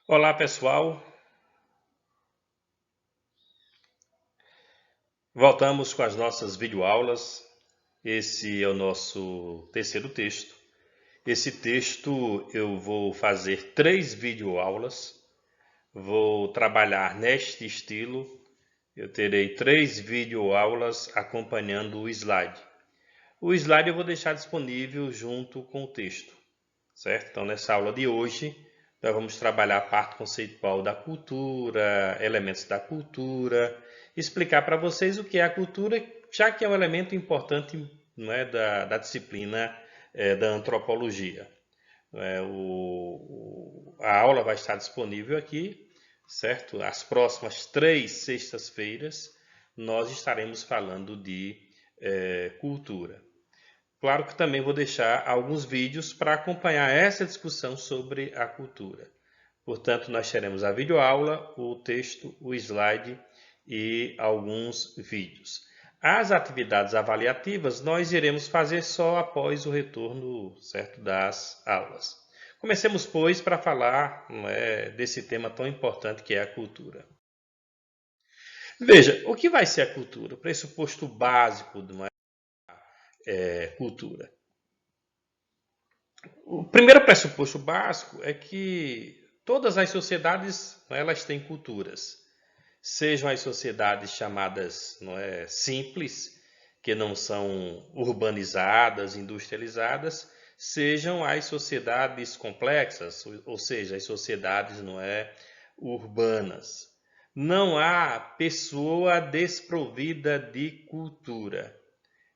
Olá pessoal, voltamos com as nossas videoaulas. Esse é o nosso terceiro texto. Esse texto eu vou fazer 3 videoaulas, vou trabalhar neste estilo. Eu terei 3 videoaulas acompanhando o slide. O slide eu vou deixar disponível junto com o texto, certo? Então nessa aula de hoje nós vamos trabalhar a parte conceitual da cultura, elementos da cultura, explicar para vocês o que é a cultura, já que é um elemento importante, não é, da disciplina da antropologia. Não é? A aula vai estar disponível aqui, certo? As próximas 3 sextas-feiras nós estaremos falando de cultura. Claro que também vou deixar alguns vídeos para acompanhar essa discussão sobre a cultura. Portanto, nós teremos a videoaula, o texto, o slide e alguns vídeos. As atividades avaliativas nós iremos fazer só após o retorno, certo, das aulas. Comecemos, pois, para falar, não é, desse tema tão importante que é a cultura. Veja, o que vai ser a cultura? O pressuposto básico de uma cultura. O primeiro pressuposto básico é que todas as sociedades, elas têm culturas. Sejam as sociedades chamadas, não é, simples, que não são urbanizadas, industrializadas, sejam as sociedades complexas, ou seja, as sociedades, não é, urbanas. Não há pessoa desprovida de cultura,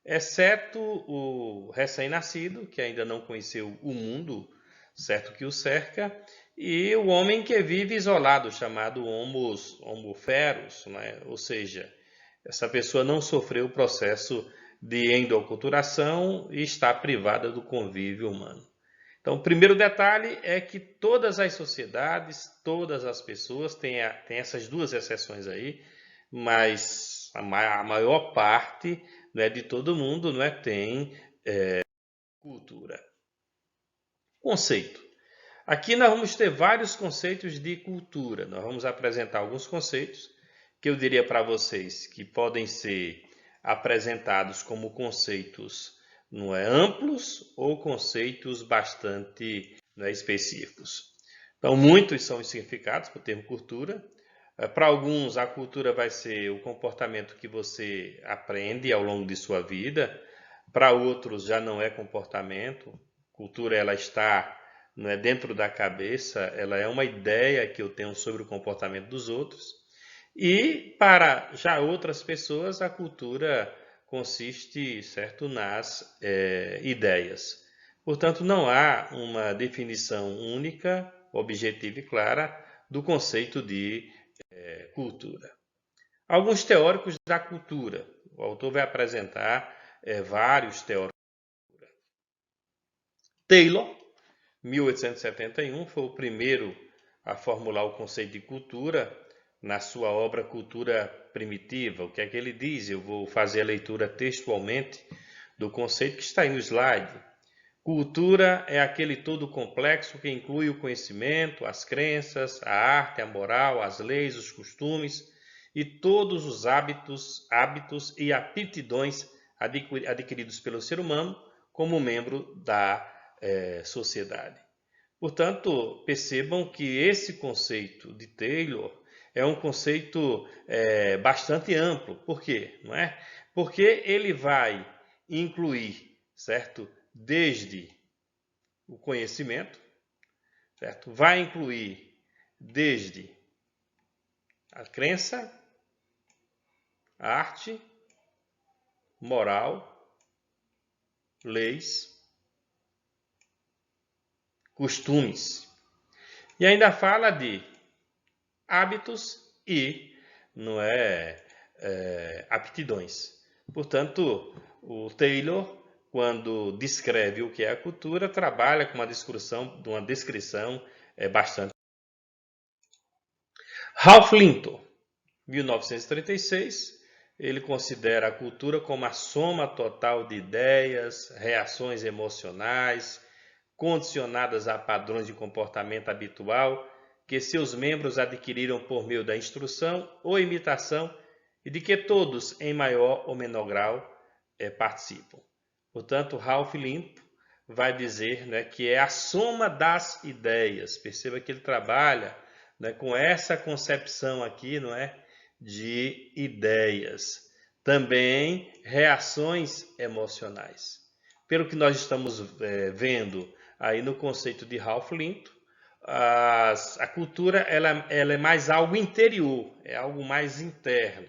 exceto o recém-nascido, que ainda não conheceu o mundo, certo, que o cerca, e o homem que vive isolado, chamado homo ferus, né? Ou seja, essa pessoa não sofreu o processo de endoculturação e está privada do convívio humano. Então, o primeiro detalhe é que todas as sociedades, todas as pessoas, tem essas duas exceções aí, mas a maior parte, não é, de todo mundo, não é, tem cultura. Conceito. Aqui nós vamos ter vários conceitos de cultura. Nós vamos apresentar alguns conceitos que eu diria para vocês que podem ser apresentados como conceitos, não é, amplos ou conceitos bastante, não é, específicos. Então, muitos são os significados para o termo cultura. Para alguns, a cultura vai ser o comportamento que você aprende ao longo de sua vida. Para outros, já não é comportamento. Cultura, ela está, não é, dentro da cabeça, ela é uma ideia que eu tenho sobre o comportamento dos outros. E para já outras pessoas, a cultura consiste, certo, nas ideias. Portanto, não há uma definição única, objetiva e clara do conceito de cultura. Alguns teóricos da cultura. O autor vai apresentar vários teóricos. Taylor, 1871, foi o primeiro a formular o conceito de cultura na sua obra Cultura Primitiva. O que é que ele diz? Eu vou fazer a leitura textualmente do conceito que está aí no slide. Cultura é aquele todo complexo que inclui o conhecimento, as crenças, a arte, a moral, as leis, os costumes e todos os hábitos e aptidões adquiridos pelo ser humano como membro da sociedade. Portanto, percebam que esse conceito de Taylor é um conceito bastante amplo. Por quê? Não é? Porque ele vai incluir, certo, desde o conhecimento, certo? Vai incluir desde a crença, a arte, moral, leis, costumes. E ainda fala de hábitos e, não é, aptidões. Portanto, o Taylor, quando descreve o que é a cultura, trabalha com uma descrição bastante. Ralph Linton, 1936, ele considera a cultura como a soma total de ideias, reações emocionais, condicionadas a padrões de comportamento habitual, que seus membros adquiriram por meio da instrução ou imitação e de que todos, em maior ou menor grau, participam. Portanto, Ralph Limpo vai dizer, né, que é a soma das ideias. Perceba que ele trabalha, né, com essa concepção aqui, não é, de ideias. Também reações emocionais. Pelo que nós estamos vendo aí no conceito de Ralph Limpo, a cultura ela é mais algo interior, é algo mais interno.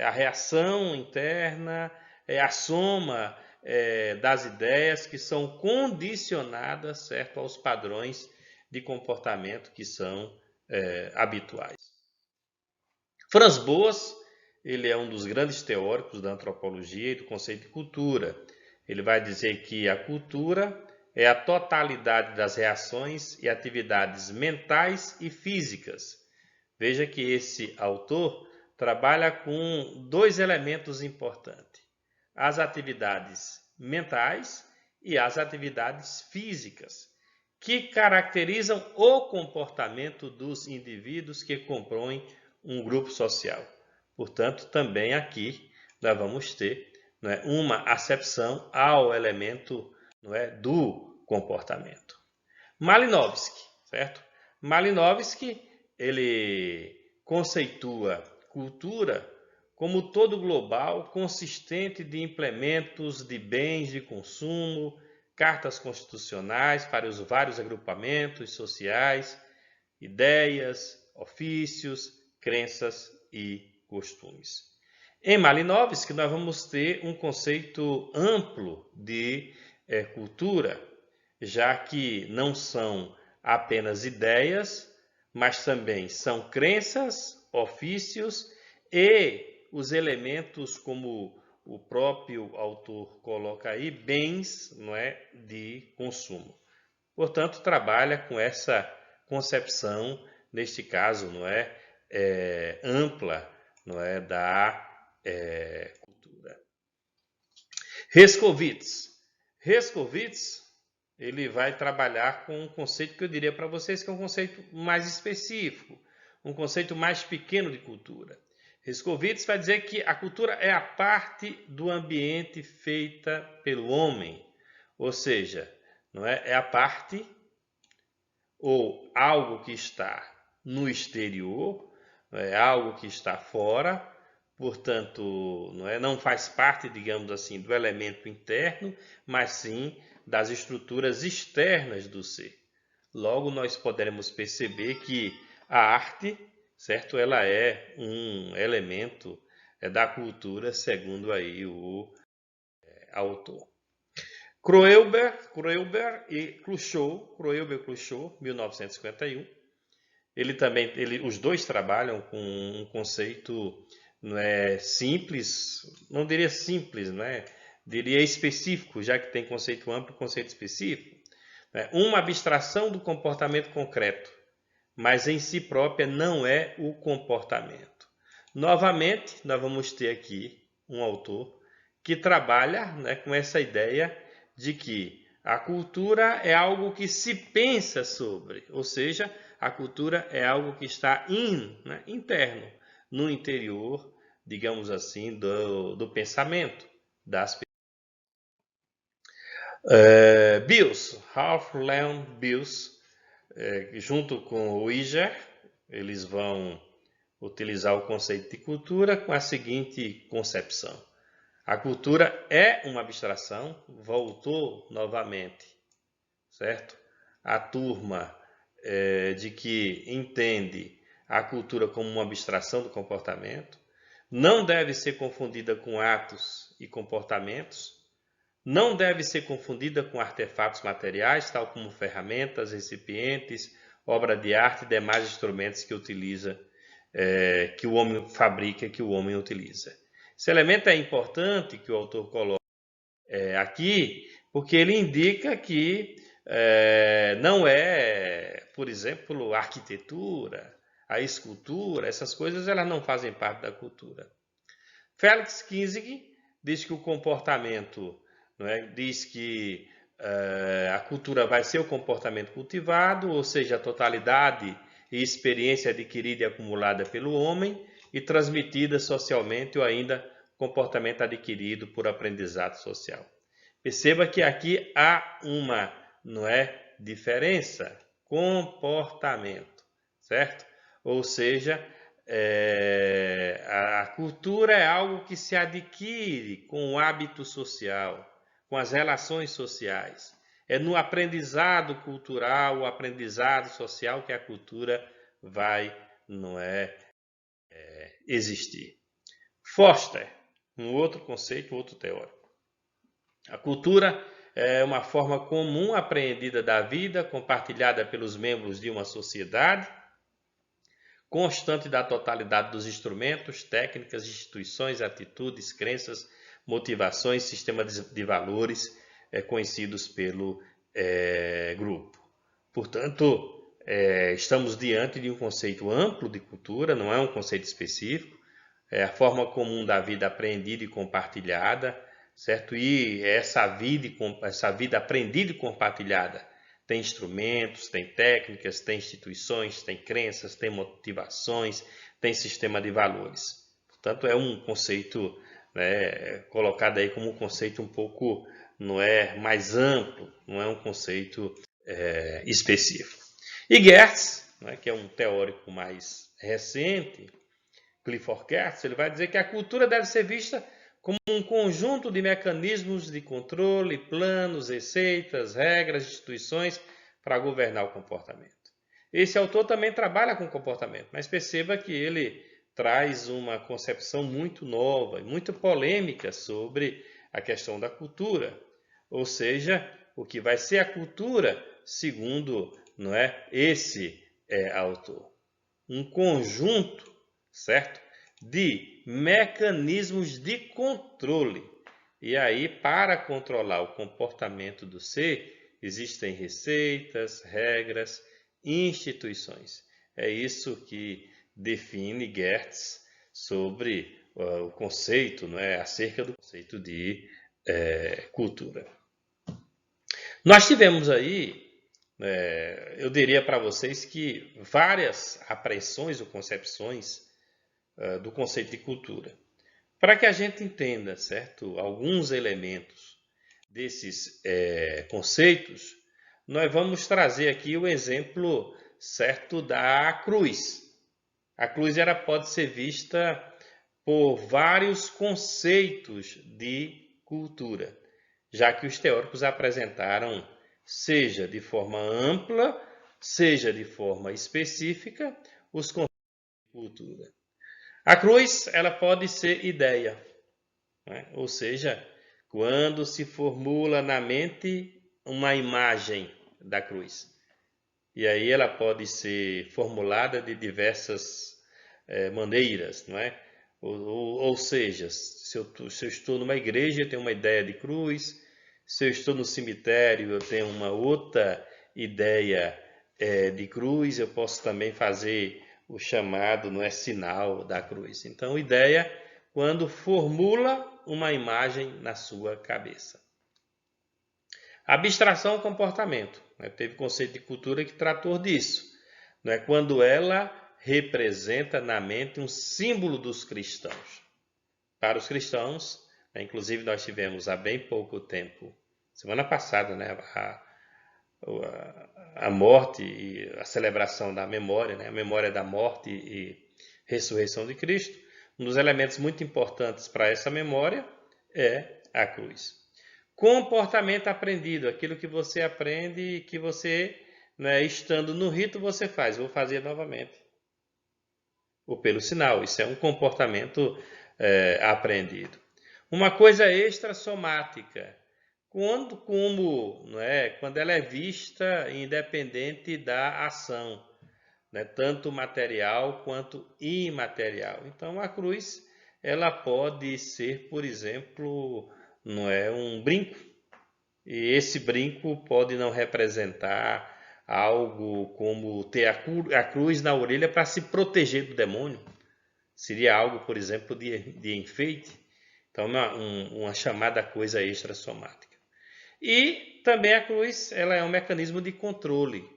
A reação interna é a soma das ideias que são condicionadas, certo, aos padrões de comportamento que são habituais. Franz Boas, ele é um dos grandes teóricos da antropologia e do conceito de cultura. Ele vai dizer que a cultura é a totalidade das reações e atividades mentais e físicas. Veja que esse autor trabalha com dois elementos importantes: as atividades mentais e as atividades físicas, que caracterizam o comportamento dos indivíduos que compõem um grupo social. Portanto, também aqui nós vamos ter, não é, uma acepção ao elemento, não é, do comportamento. Malinowski, certo? Malinowski, ele conceitua cultura como todo global, consistente de implementos de bens de consumo, cartas constitucionais para os vários agrupamentos sociais, ideias, ofícios, crenças e costumes. Em Malinowski, nós vamos ter um conceito amplo de cultura, já que não são apenas ideias, mas também são crenças, ofícios e os elementos, como o próprio autor coloca aí, bens, não é, de consumo. Portanto, trabalha com essa concepção, neste caso, não é, ampla, não é, da cultura. Herskovits, ele vai trabalhar com um conceito que eu diria para vocês que é um conceito mais específico, um conceito mais pequeno de cultura. Herskovits vai dizer que a cultura é a parte do ambiente feita pelo homem, ou seja, não é a parte ou algo que está no exterior, é algo que está fora, portanto, não faz parte, digamos assim, do elemento interno, mas sim das estruturas externas do ser. Logo, nós poderemos perceber que a arte, certo, ela é um elemento da cultura, segundo aí o autor. Kroeber e Clouchot, 1951. Os dois trabalham com um conceito, não é simples, não diria simples, não é? Diria específico, já que tem conceito amplo e conceito específico. Uma abstração do comportamento concreto, mas em si própria não é o comportamento. Novamente, nós vamos ter aqui um autor que trabalha, né, com essa ideia de que a cultura é algo que se pensa sobre, ou seja, a cultura é algo que está interno, no interior, digamos assim, do pensamento das pessoas. Ralph Leon Bills, junto com o Iger, eles vão utilizar o conceito de cultura com a seguinte concepção: a cultura é uma abstração, voltou novamente, certo? A turma de que entende a cultura como uma abstração do comportamento, não deve ser confundida com atos e comportamentos, não deve ser confundida com artefatos materiais, tal como ferramentas, recipientes, obra de arte e demais instrumentos que que o homem fabrica, que o homem utiliza. Esse elemento é importante que o autor coloca aqui, porque ele indica que não é, por exemplo, a arquitetura, a escultura, essas coisas elas não fazem parte da cultura. Felix Kinzig diz que o comportamento, diz que a cultura vai ser o comportamento cultivado, ou seja, a totalidade e experiência adquirida e acumulada pelo homem e transmitida socialmente ou ainda comportamento adquirido por aprendizado social. Perceba que aqui há uma, não é, diferença, comportamento, certo? Ou seja, a cultura é algo que se adquire com o hábito social, com as relações sociais. É no aprendizado cultural, o aprendizado social que a cultura vai, não é, existir. Foster, um outro conceito, outro teórico. A cultura é uma forma comum apreendida da vida, compartilhada pelos membros de uma sociedade, constante da totalidade dos instrumentos, técnicas, instituições, atitudes, crenças, motivações, sistemas de valores conhecidos pelo grupo. Portanto, estamos diante de um conceito amplo de cultura, não é um conceito específico, é a forma comum da vida apreendida e compartilhada, certo? E essa vida aprendida e compartilhada tem instrumentos, tem técnicas, tem instituições, tem crenças, tem motivações, tem sistema de valores. Portanto, é um conceito, né, colocado aí como um conceito um pouco, não é, mais amplo, não é um conceito específico. E Geertz, né, que é um teórico mais recente, Clifford Geertz, ele vai dizer que a cultura deve ser vista como um conjunto de mecanismos de controle, planos, receitas, regras, instituições para governar o comportamento. Esse autor também trabalha com comportamento, mas perceba que ele traz uma concepção muito nova e muito polêmica sobre a questão da cultura, ou seja, o que vai ser a cultura segundo, não é, esse autor. Um conjunto, certo, de mecanismos de controle. E aí, para controlar o comportamento do ser, existem receitas, regras, instituições. É isso que define Geertz sobre o conceito, não é, acerca do conceito de cultura. Nós tivemos aí, eu diria para vocês que várias apreensões ou concepções do conceito de cultura. Para que a gente entenda, certo, alguns elementos desses conceitos, nós vamos trazer aqui o exemplo, certo, da cruz. A cruz ela pode ser vista por vários conceitos de cultura, já que os teóricos apresentaram, seja de forma ampla, seja de forma específica, os conceitos de cultura. A cruz ela pode ser ideia, né? Ou seja, quando se formula na mente uma imagem da cruz. E aí ela pode ser formulada de diversas maneiras, não é? Ou seja, se eu estou numa igreja, eu tenho uma ideia de cruz. Se eu estou no cemitério, eu tenho uma outra ideia de cruz. Eu posso também fazer o chamado, não é, sinal da cruz. Então, ideia quando formula uma imagem na sua cabeça. Abstração ao comportamento. Né? Teve conceito de cultura que tratou disso. Não é? Quando ela representa na mente um símbolo dos cristãos. Para os cristãos, né? Inclusive nós tivemos há bem pouco tempo, semana passada, né? A morte e a celebração da memória, né? A memória da morte e ressurreição de Cristo. Um dos elementos muito importantes para essa memória é a cruz. Comportamento aprendido, aquilo que você aprende e que você, né, estando no rito, você faz. Vou fazer novamente. Ou pelo sinal, isso é um comportamento aprendido. Uma coisa extrassomática, quando ela é vista independente da ação, né, tanto material quanto imaterial. Então, a cruz ela pode ser, por exemplo, não é um brinco, e esse brinco pode não representar algo como ter a cruz na orelha para se proteger do demônio. Seria algo, por exemplo, de enfeite. Então, uma chamada coisa extrassomática. E também a cruz ela é um mecanismo de controle.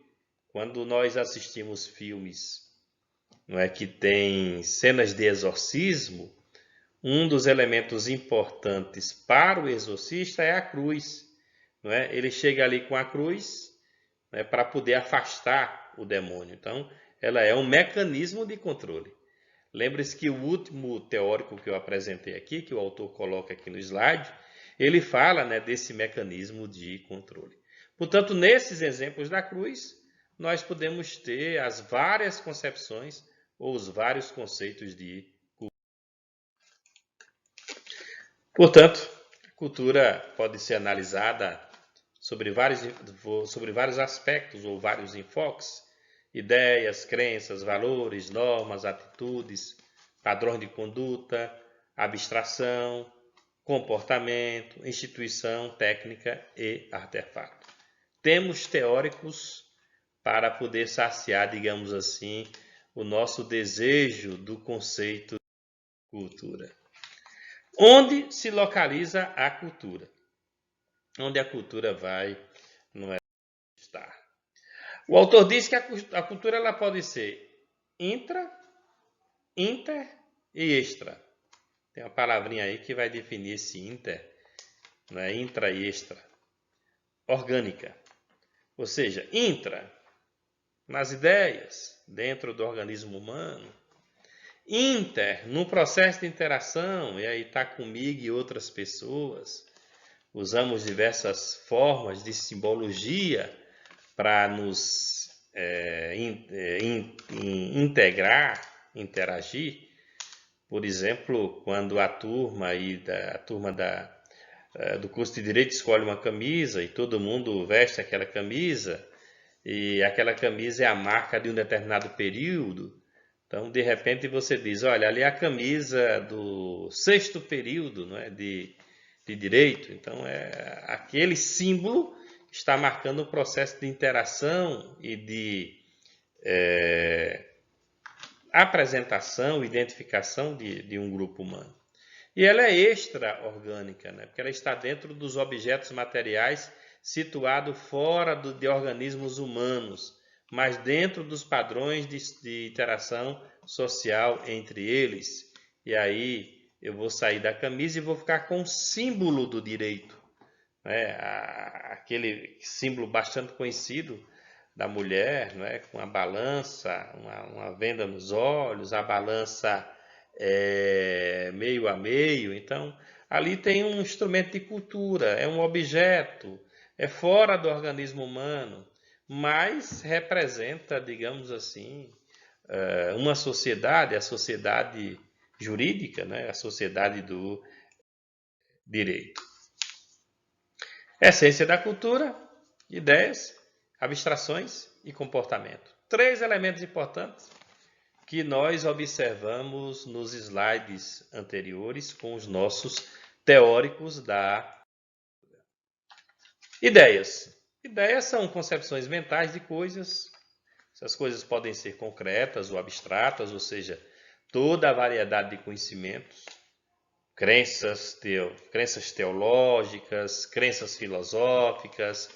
quando nós assistimos filmes, não é, que tem cenas de exorcismo, um dos elementos importantes para o exorcista é a cruz. Não é? Ele chega ali com a cruz, né, para poder afastar o demônio. Então, ela é um mecanismo de controle. Lembre-se que o último teórico que eu apresentei aqui, que o autor coloca aqui no slide, ele fala, né, desse mecanismo de controle. Portanto, nesses exemplos da cruz, nós podemos ter as várias concepções ou os vários conceitos de cultura. Portanto, a cultura pode ser analisada sobre vários aspectos ou vários enfoques: ideias, crenças, valores, normas, atitudes, padrões de conduta, abstração, comportamento, instituição, técnica e artefato. Temos teóricos para poder saciar, digamos assim, o nosso desejo do conceito de cultura. Onde se localiza a cultura? Onde a cultura vai, não é, estar? O autor diz que a cultura ela pode ser intra, inter e extra. Tem uma palavrinha aí que vai definir esse inter, não é, intra e extra. Orgânica. Ou seja, intra, nas ideias, dentro do organismo humano. Inter, no processo de interação, e aí está comigo e outras pessoas. Usamos diversas formas de simbologia para nos integrar, interagir. Por exemplo, quando a turma do curso de Direito escolhe uma camisa e todo mundo veste aquela camisa, e aquela camisa é a marca de um determinado período. Então, de repente, você diz, olha, ali é a camisa do 6º período, não é, de Direito. Então, aquele símbolo está marcando um processo de interação e de apresentação, identificação de um grupo humano. E ela é extra-orgânica, né? Porque ela está dentro dos objetos materiais situados fora de organismos humanos, mas dentro dos padrões de interação social entre eles. E aí eu vou sair da camisa e vou ficar com o símbolo do direito, né? Aquele símbolo bastante conhecido da mulher, não é? Com a balança, uma venda nos olhos, a balança meio a meio. Então, ali tem um instrumento de cultura, é um objeto, é fora do organismo humano, mas representa, digamos assim, uma sociedade, a sociedade jurídica, né? A sociedade do direito. Essência da cultura, ideias, abstrações e comportamento. 3 elementos importantes que nós observamos nos slides anteriores com os nossos teóricos da ideias. Ideias são concepções mentais de coisas. Essas coisas podem ser concretas ou abstratas, ou seja, toda a variedade de conhecimentos, crenças teológicas, crenças filosóficas,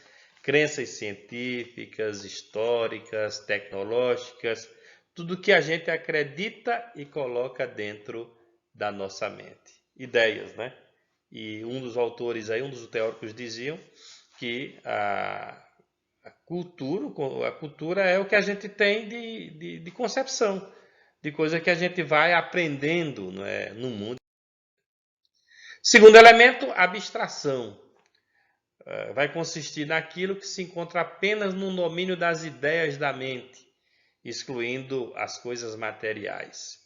crenças científicas, históricas, tecnológicas, tudo que a gente acredita e coloca dentro da nossa mente. Ideias, né? E um dos autores aí, um dos teóricos diziam que a cultura é o que a gente tem de concepção, de coisa que a gente vai aprendendo, não é, no mundo. Segundo elemento, abstração. Vai consistir naquilo que se encontra apenas no domínio das ideias da mente, excluindo as coisas materiais.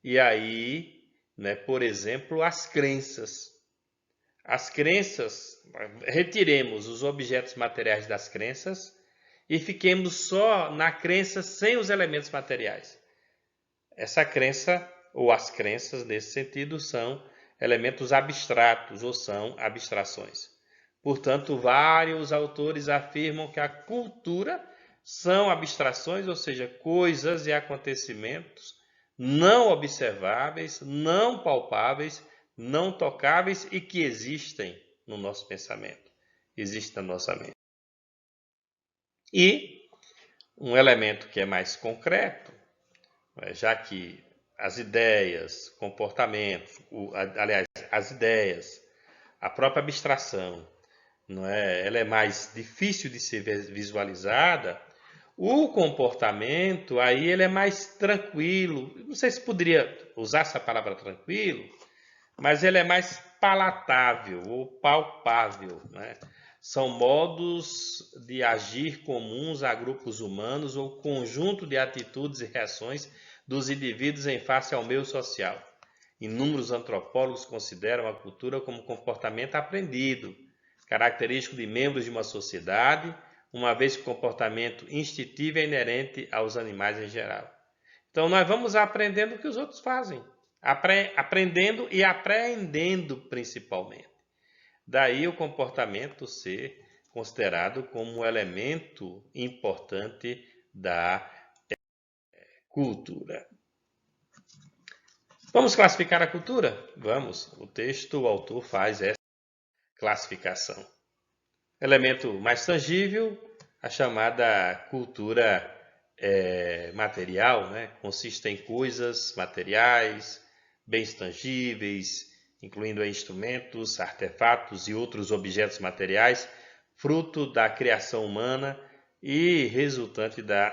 E aí, né, por exemplo, as crenças. As crenças, retiremos os objetos materiais das crenças e fiquemos só na crença sem os elementos materiais. Essa crença, ou as crenças nesse sentido, são elementos abstratos ou são abstrações. Portanto, vários autores afirmam que a cultura são abstrações, ou seja, coisas e acontecimentos não observáveis, não palpáveis, não tocáveis e que existem no nosso pensamento, existem na nossa mente. E um elemento que é mais concreto, já que as ideias, comportamentos, aliás, as ideias, a própria abstração, não é? Ela é mais difícil de ser visualizada. O comportamento, aí ele é mais tranquilo. Não sei se poderia usar essa palavra tranquilo, mas ele é mais palatável ou palpável, né? São modos de agir comuns a grupos humanos ou conjunto de atitudes e reações dos indivíduos em face ao meio social. Inúmeros antropólogos consideram a cultura como comportamento aprendido, característico de membros de uma sociedade, uma vez que o comportamento instintivo é inerente aos animais em geral. Então, nós vamos aprendendo o que os outros fazem, aprendendo e aprendendo principalmente. Daí o comportamento ser considerado como um elemento importante da cultura. Vamos classificar a cultura? Vamos. O texto, o autor faz essa classificação. Elemento mais tangível, a chamada cultura material, né? Consiste em coisas materiais, bens tangíveis, incluindo instrumentos, artefatos e outros objetos materiais, fruto da criação humana e resultante da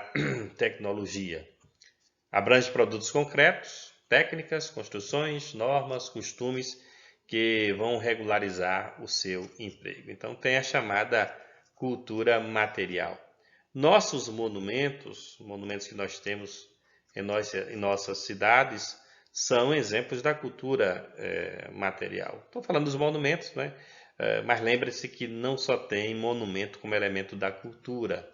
tecnologia. Abrange produtos concretos, técnicas, construções, normas, costumes que vão regularizar o seu emprego. Então tem a chamada cultura material. Nossos monumentos que nós temos em nossas cidades, são exemplos da cultura material. Estou falando dos monumentos, né? Mas lembre-se que não só tem monumento como elemento da cultura,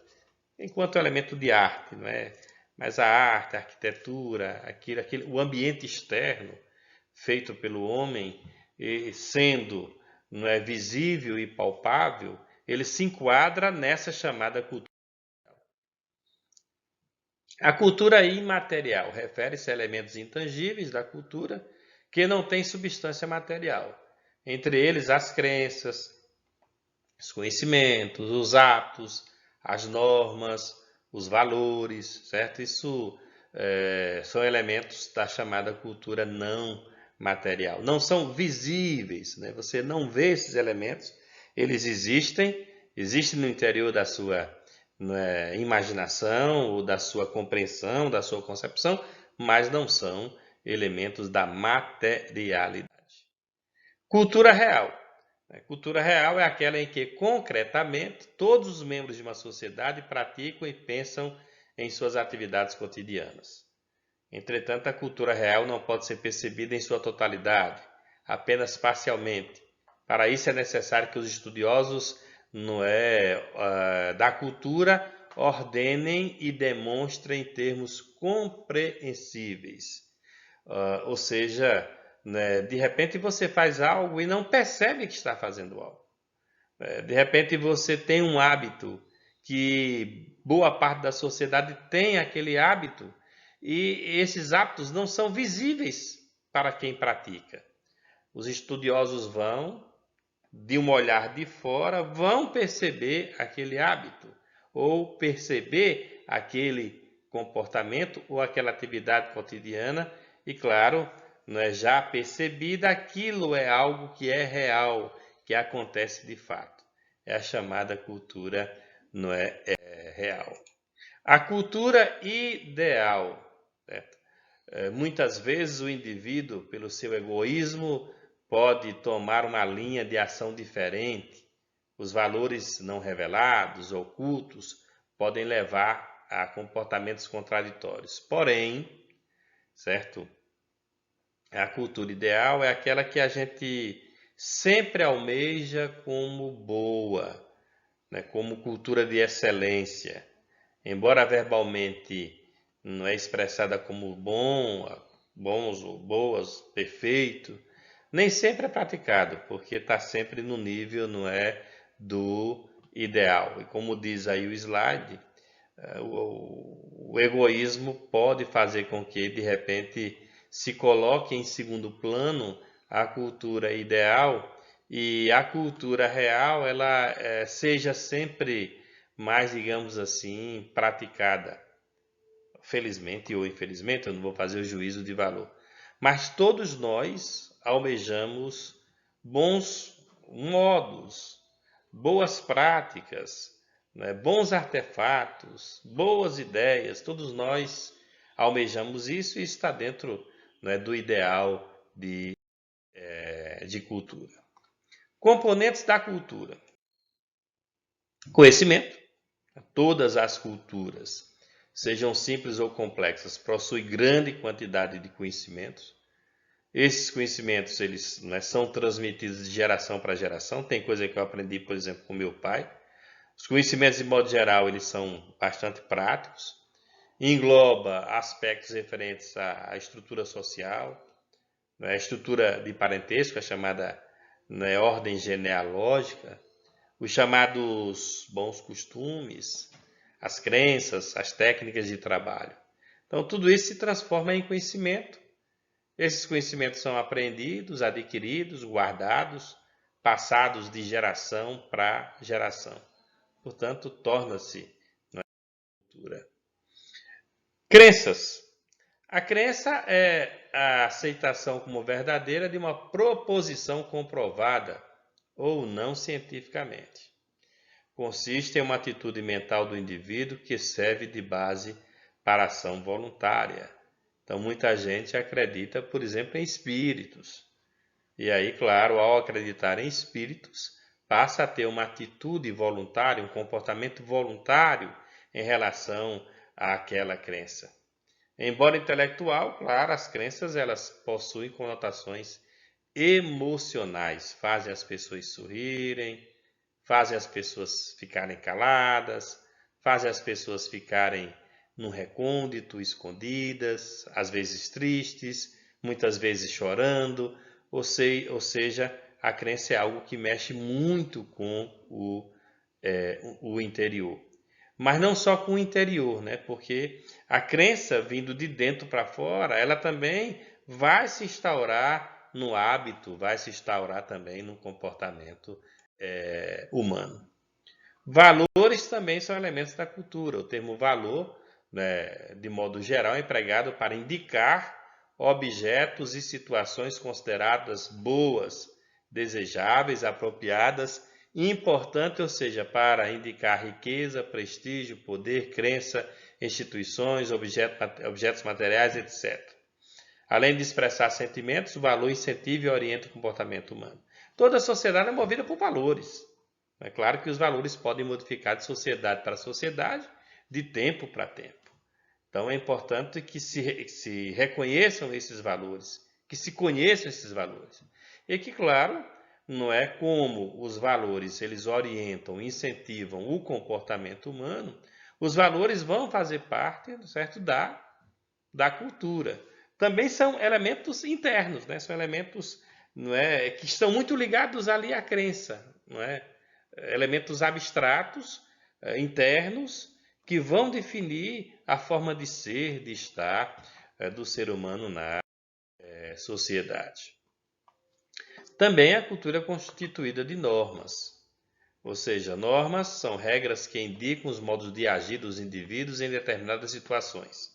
enquanto elemento de arte, não é? Mas a arte, a arquitetura, o ambiente externo feito pelo homem, sendo não é, visível e palpável, ele se enquadra nessa chamada cultura. A cultura imaterial refere-se a elementos intangíveis da cultura que não têm substância material, entre eles as crenças, os conhecimentos, os hábitos, as normas, os valores, certo? Isso são elementos da chamada cultura não material. Não são visíveis, né? Você não vê esses elementos, eles existem no interior da sua imaginação, ou da sua compreensão, da sua concepção, mas não são elementos da materialidade. Cultura real. Cultura real é aquela em que, concretamente, todos os membros de uma sociedade praticam e pensam em suas atividades cotidianas. Entretanto, a cultura real não pode ser percebida em sua totalidade, apenas parcialmente. Para isso é necessário que os estudiosos da cultura ordenem e demonstrem em termos compreensíveis. Ou seja, de repente você faz algo e não percebe que está fazendo algo. De repente você tem um hábito que boa parte da sociedade tem aquele hábito e esses hábitos não são visíveis para quem pratica. Os estudiosos vão, de um olhar de fora, vão perceber aquele hábito ou perceber aquele comportamento ou aquela atividade cotidiana e, claro, não é já percebida, aquilo é algo que é real, que acontece de fato. É a chamada cultura real. A cultura ideal, certo? Muitas vezes o indivíduo, pelo seu egoísmo, pode tomar uma linha de ação diferente. Os valores não revelados, ocultos, podem levar a comportamentos contraditórios. Porém, certo? A cultura ideal é aquela que a gente sempre almeja como boa, né? Como cultura de excelência. Embora verbalmente não é expressada como bons ou boas, perfeito, nem sempre é praticado, porque está sempre no nível do ideal. E como diz aí o slide, o egoísmo pode fazer com que, de repente, se coloque em segundo plano a cultura ideal e a cultura real ela seja sempre mais, digamos assim, praticada. Felizmente ou infelizmente, eu não vou fazer o juízo de valor. Mas todos nós almejamos bons modos, boas práticas, né, bons artefatos, boas ideias. Todos nós almejamos isso e está dentro, né, do ideal de cultura. Componentes da cultura. Conhecimento. Todas as culturas, sejam simples ou complexas, possuem grande quantidade de conhecimentos. Esses conhecimentos eles, né, são transmitidos de geração para geração. Tem coisa que eu aprendi, por exemplo, com meu pai. Os conhecimentos, de modo geral, eles são bastante práticos. Engloba aspectos referentes à estrutura social, né, a estrutura de parentesco, a chamada, né, ordem genealógica, os chamados bons costumes, as crenças, as técnicas de trabalho. Então, tudo isso se transforma em conhecimento. Esses conhecimentos são aprendidos, adquiridos, guardados, passados de geração para geração. Portanto, torna-se cultura. Crenças. A crença é a aceitação como verdadeira de uma proposição comprovada ou não cientificamente. Consiste em uma atitude mental do indivíduo que serve de base para a ação voluntária. Então, muita gente acredita, por exemplo, em espíritos. E aí, claro, ao acreditar em espíritos, passa a ter uma atitude voluntária, um comportamento voluntário em relação àquela crença. Embora intelectual, claro, as crenças elas possuem conotações emocionais, fazem as pessoas sorrirem, fazem as pessoas ficarem caladas, fazem as pessoas ficarem num recôndito, escondidas, às vezes tristes, muitas vezes chorando, ou seja, a crença é algo que mexe muito com o interior. Mas não só com o interior, né? Porque a crença vindo de dentro para fora, ela também vai se instaurar no hábito, vai se instaurar também no comportamento humano. Valores também são elementos da cultura. O termo valor, né, de modo geral, é empregado para indicar objetos e situações consideradas boas, desejáveis, apropriadas, importantes, ou seja, para indicar riqueza, prestígio, poder, crença, instituições, objetos materiais, etc. Além de expressar sentimentos, o valor incentiva e orienta o comportamento humano. Toda sociedade é movida por valores. É claro que os valores podem modificar de sociedade para sociedade, de tempo para tempo. Então é importante que se reconheçam esses valores, que se conheçam esses valores. E que, claro, não é como os valores eles orientam, incentivam o comportamento humano, os valores vão fazer parte, certo, da cultura. Também são elementos internos, né? São elementos, não é, que estão muito ligados ali à crença, não é? Elementos abstratos, internos, que vão definir a forma de ser, de estar do ser humano na sociedade. Também a cultura é constituída de normas, ou seja, normas são regras que indicam os modos de agir dos indivíduos em determinadas situações.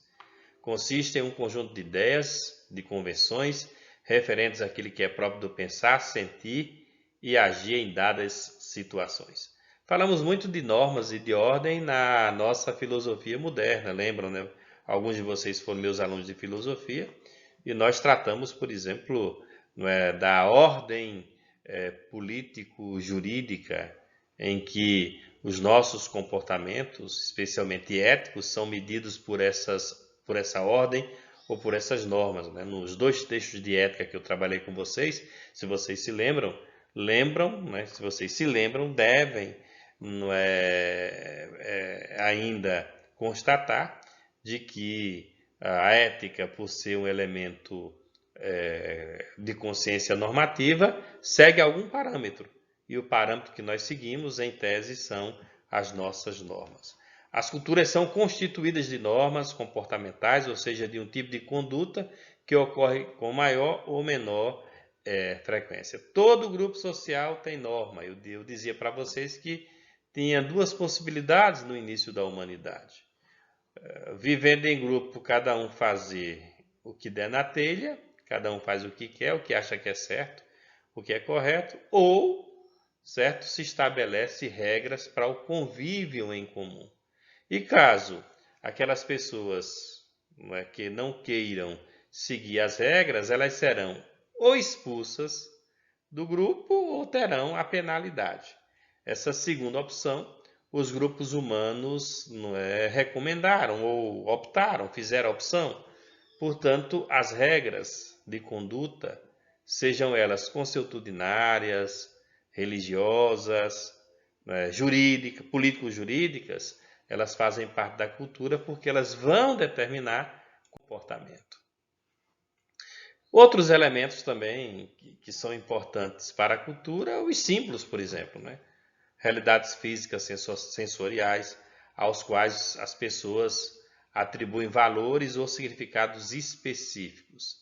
Consiste em um conjunto de ideias, de convenções, referentes àquilo que é próprio do pensar, sentir e agir em dadas situações. Falamos muito de normas e de ordem na nossa filosofia moderna, lembram, né? Alguns de vocês foram meus alunos de filosofia e nós tratamos, por exemplo, da ordem político-jurídica em que os nossos comportamentos, especialmente éticos, são medidos por essa ordem ou por essas normas. Né? Nos 2 textos de ética que eu trabalhei com vocês, se vocês se lembram, né? Se vocês se lembram, devem ainda constatar de que a ética, por ser um elemento de consciência normativa, segue algum parâmetro. E o parâmetro que nós seguimos, em tese, são as nossas normas. As culturas são constituídas de normas comportamentais, ou seja, de um tipo de conduta que ocorre com maior ou menor frequência. Todo grupo social tem norma. Eu dizia para vocês que tinha duas possibilidades no início da humanidade. Vivendo em grupo, cada um fazer o que der na telha, cada um faz o que quer, o que acha que é certo, o que é correto, ou, certo, se estabelece regras para o convívio em comum. E caso aquelas pessoas que não queiram seguir as regras, elas serão ou expulsas do grupo ou terão a penalidade. Essa segunda opção, os grupos humanos recomendaram ou optaram, fizeram a opção. Portanto, as regras de conduta, sejam elas consuetudinárias, religiosas, jurídicas, político-jurídicas, elas fazem parte da cultura porque elas vão determinar comportamento. Outros elementos também que são importantes para a cultura, os símbolos, por exemplo, realidades físicas sensoriais, aos quais as pessoas atribuem valores ou significados específicos.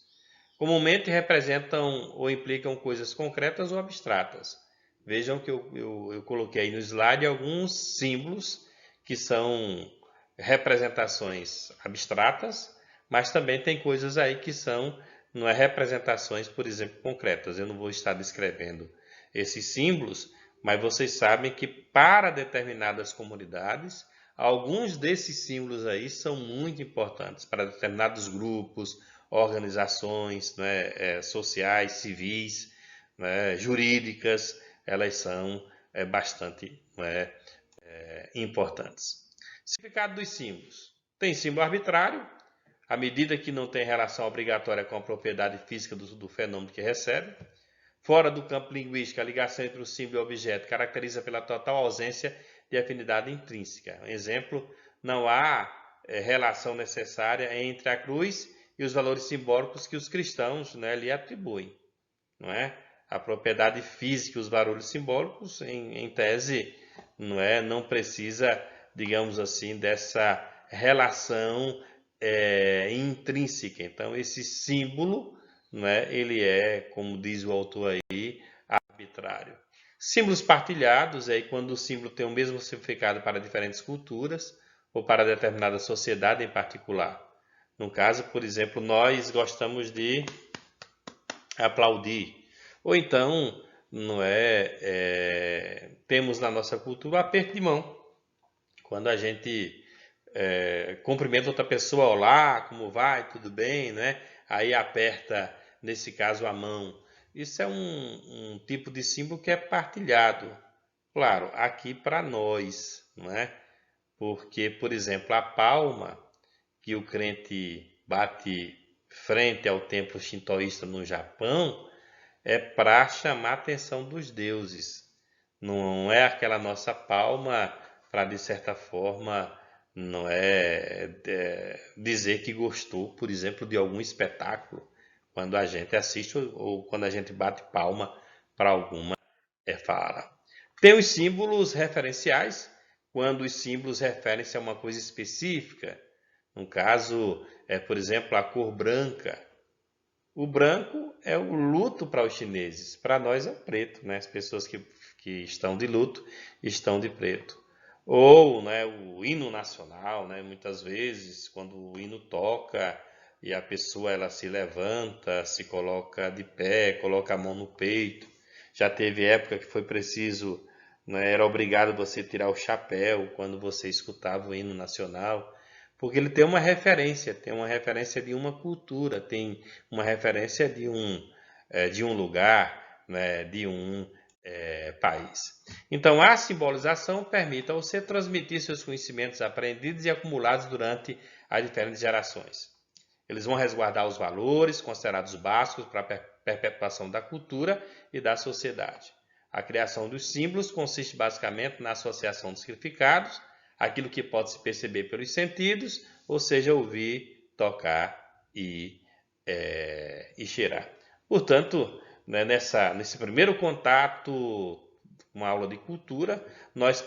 Comumente representam ou implicam coisas concretas ou abstratas. Vejam que eu coloquei aí no slide alguns símbolos que são representações abstratas, mas também tem coisas aí que são representações, por exemplo, concretas. Eu não vou estar descrevendo esses símbolos, mas vocês sabem que para determinadas comunidades, alguns desses símbolos aí são muito importantes para determinados grupos, organizações sociais, civis, jurídicas, elas são bastante importantes. Significado dos símbolos. Tem símbolo arbitrário, à medida que não tem relação obrigatória com a propriedade física do fenômeno que recebe. Fora do campo linguístico, a ligação entre o símbolo e o objeto caracteriza pela total ausência de afinidade intrínseca. Exemplo, não há relação necessária entre a cruz e os valores simbólicos que os cristãos lhe atribuem. Não é? A propriedade física e os valores simbólicos, em tese, não precisa, digamos assim, dessa relação intrínseca. Então, esse símbolo, ele é, como diz o autor aí, arbitrário. Símbolos partilhados é quando o símbolo tem o mesmo significado para diferentes culturas ou para determinada sociedade em particular. No caso, por exemplo, nós gostamos de aplaudir. Ou então, temos na nossa cultura o aperto de mão. Quando a gente cumprimenta outra pessoa, olá, como vai, tudo bem, Aí aperta, nesse caso, a mão. Isso é um tipo de símbolo que é partilhado. Claro, aqui para nós, Porque, por exemplo, a palma que o crente bate frente ao templo shintoísta no Japão é para chamar a atenção dos deuses. Não é aquela nossa palma para, de certa forma, dizer que gostou, por exemplo, de algum espetáculo, quando a gente assiste ou quando a gente bate palma para alguma fala. Tem os símbolos referenciais, quando os símbolos referem-se a uma coisa específica. No caso, por exemplo, a cor branca. O branco é o luto para os chineses, para nós é o preto, As pessoas que estão de luto estão de preto. Ou o hino nacional, muitas vezes, quando o hino toca e a pessoa ela se levanta, se coloca de pé, coloca a mão no peito. Já teve época que foi preciso, era obrigado você tirar o chapéu quando você escutava o hino nacional. Porque ele tem uma referência de uma cultura, tem uma referência de um lugar, de um país. Então, a simbolização permite a você transmitir seus conhecimentos aprendidos e acumulados durante as diferentes gerações. Eles vão resguardar os valores considerados básicos para a perpetuação da cultura e da sociedade. A criação dos símbolos consiste basicamente na associação de significados, aquilo que pode se perceber pelos sentidos, ou seja, ouvir, tocar e cheirar. Portanto, nesse primeiro contato com a aula de cultura, nós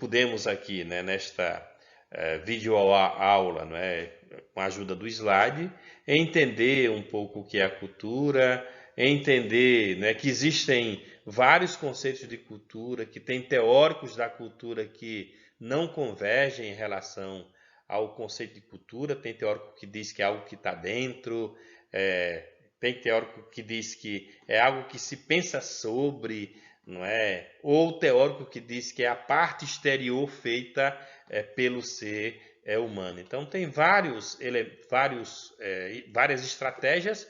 podemos aqui, nesta videoaula, com a ajuda do slide, entender um pouco o que é a cultura, entender, né, que existem vários conceitos de cultura, que tem teóricos da cultura que não convergem em relação ao conceito de cultura. Tem teórico que diz que é algo que está dentro, tem teórico que diz que é algo que se pensa sobre, não é? Ou teórico que diz que é a parte exterior feita pelo ser humano. Então tem várias estratégias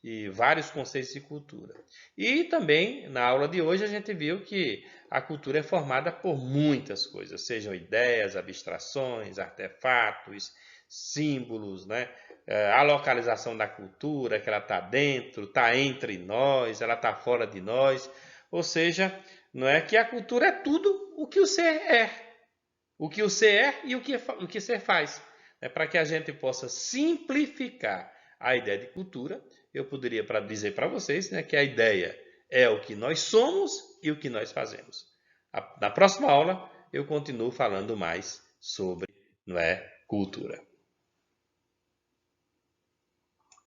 e vários conceitos de cultura. E também, na aula de hoje, a gente viu que a cultura é formada por muitas coisas, sejam ideias, abstrações, artefatos, símbolos, né? A localização da cultura, que ela está dentro, está entre nós, ela está fora de nós. Ou seja, não é que a cultura é tudo o que o ser é. O que o ser é e o que ser faz. Para que a gente possa simplificar a ideia de cultura, eu poderia dizer para vocês, né, que a ideia é o que nós somos e o que nós fazemos. Na próxima aula, eu continuo falando mais sobre, não é, cultura.